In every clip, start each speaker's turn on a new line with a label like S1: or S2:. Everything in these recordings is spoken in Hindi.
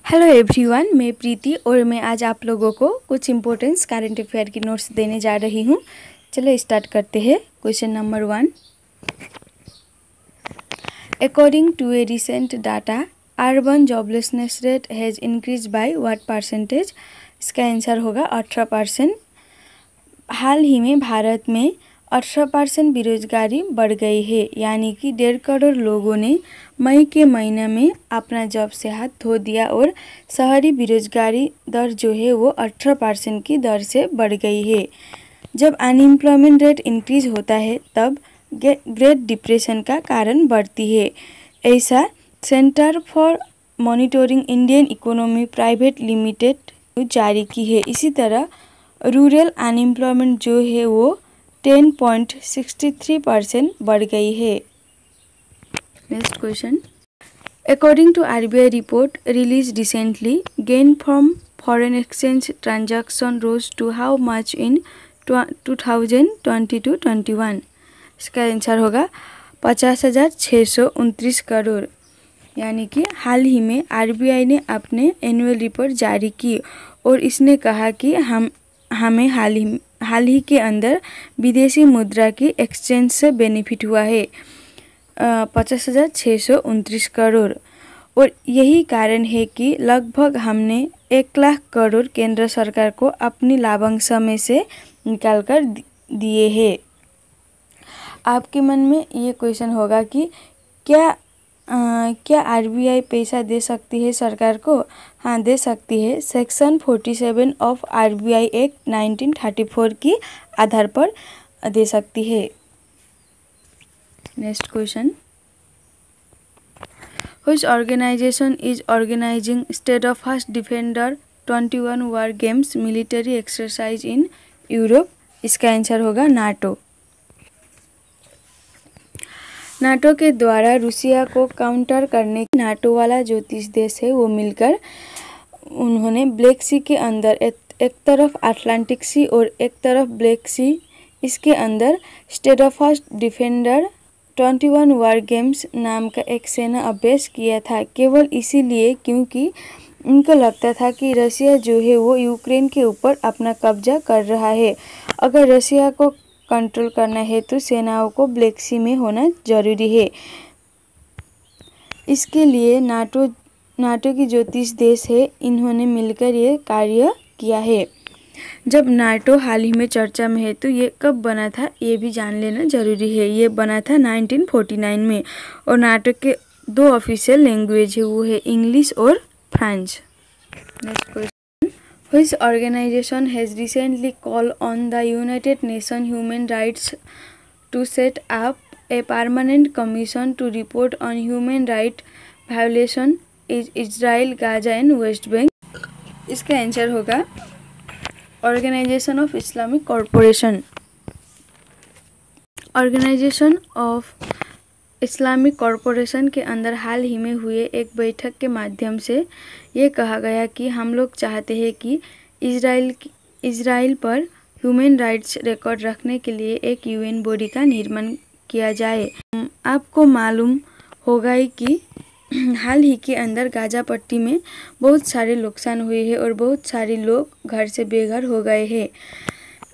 S1: हेलो एवरीवन, मैं प्रीति और मैं आज आप लोगों को कुछ इम्पोर्टेंस करंट अफेयर की नोट्स देने जा रही हूँ। चलो स्टार्ट करते हैं। Question number 1, according to a recent data urban joblessness rate has increase by what percentage. इसका आंसर होगा 18%। हाल ही में भारत में 18% बेरोजगारी बढ़ गई है, यानी कि 1.5 करोड़ लोगों ने मई के महीने में अपना जॉब से हाथ धो दिया और शहरी बेरोजगारी दर जो है वो 18% की दर से बढ़ गई है। जब अनएम्प्लॉयमेंट रेट इंक्रीज होता है तब ग्रेट डिप्रेशन का कारण बढ़ती है, ऐसा centre for monitoring Indian economy private limited जारी की है। इसी तरह रूरल अनएम्प्लॉयमेंट जो है वो 10.63% बढ़ गई है। Next question, according to RBI report release recently, gain from foreign exchange transaction rose to how much in 2022-21। इसका आंसर होगा 50,629 करोड़। यानी कि हाल ही में RBI ने अपने एनुअल रिपोर्ट जारी की और इसने कहा कि हमें हाल ही के अंदर विदेशी मुद्रा की एक्सचेंज से बेनिफिट हुआ है 50,629 करोड़। और यही कारण है कि लगभग हमने 1 लाख करोड़ केंद्र सरकार को अपनी लाभांश में से निकाल कर दिए हैं। आपके मन में ये क्वेश्चन होगा कि क्या RBI पैसा दे सकती है सरकार को? हाँ, दे सकती है। सेक्शन 47 ऑफ RBI एक्ट 1934 की आधार पर दे सकती है। Next question, which organisation is organising steadfast defender 21 war games military exercise in Europe? इसका आंसर होगा नाटो। नाटो के द्वारा रूसिया को काउंटर करने नाटो वाला जो 30 देश है वो मिलकर उन्होंने ब्लैक सी के अंदर एक तरफ अटलांटिक सी और एक तरफ ब्लैक सी, इसके अंदर स्टेडफास्ट डिफेंडर 21 वॉर गेम्स नाम का एक सेना अभ्यास किया था। केवल इसीलिए क्योंकि उनको लगता था कि रसिया जो है वो यूक्रेन के ऊपर अपना कब्जा कर रहा है। अगर रसिया को कंट्रोल करना है तो सेनाओं को ब्लैक सी में होना जरूरी है। इसके लिए नाटो की जो 30 देश है इन्होंने मिलकर ये कार्य किया है। जब नाटो हाल ही में चर्चा में है तो ये कब बना था ये भी जान लेना जरूरी है। ये बना था 1949 में और नाटो के 2 ऑफिशियल लैंग्वेज है, वो है इंग्लिश और French. Next question, Which organization has recently called on the United Nations Human Rights to set up a permanent commission to report on human rights violation in Israel, Gaza and West Bank? इसका आंसर होगा organisation of Islamic corporation. Organisation of Islamic corporation के अंदर हाल ही में हुए एक बैठक के माध्यम से ये कहा गया कि हम लोग चाहते हैं कि इजराइल पर ह्यूमन राइट्स रिकॉर्ड रखने के लिए एक UN बॉडी का निर्माण किया जाए। आपको मालूम होगा कि हाल ही के अंदर गाजा पट्टी में बहुत सारे नुकसान हुए हैं और बहुत सारे लोग घर से बेघर हो गए हैं।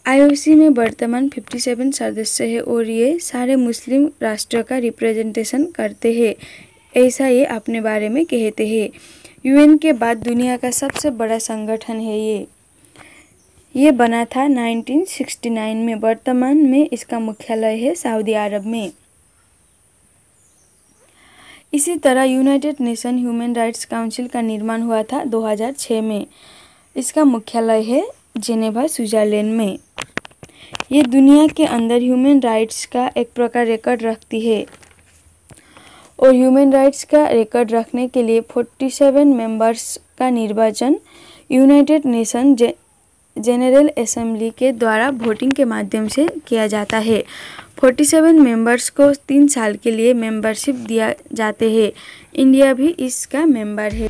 S1: IOC में वर्तमान 57 सदस्य है और ये सारे मुस्लिम राष्ट्रों का रिप्रेजेंटेशन करते हैं, ऐसा ये अपने बारे में कहते हैं। UN के बाद दुनिया का सबसे बड़ा संगठन है ये बना था 1969 में। वर्तमान में इसका मुख्यालय है सऊदी अरब में। इसी तरह United nation human rights council का निर्माण हुआ था 2006 में। इसका मुख्यालय है जेनेवा, स्विट्जरलैंड में। ये दुनिया के अंदर ह्यूमन राइट्स का एक प्रकार रिकॉर्ड रखती है और ह्यूमन राइट्स का रिकॉर्ड रखने के लिए 47 मेंबर्स का निर्वाचन यूनाइटेड नेशन जनरल असेंबली के द्वारा वोटिंग के माध्यम से किया जाता है। 47 मेंबर्स को 3 साल के लिए मेंबरशिप दिया जाते हैं। इंडिया भी इसका मेंबर है।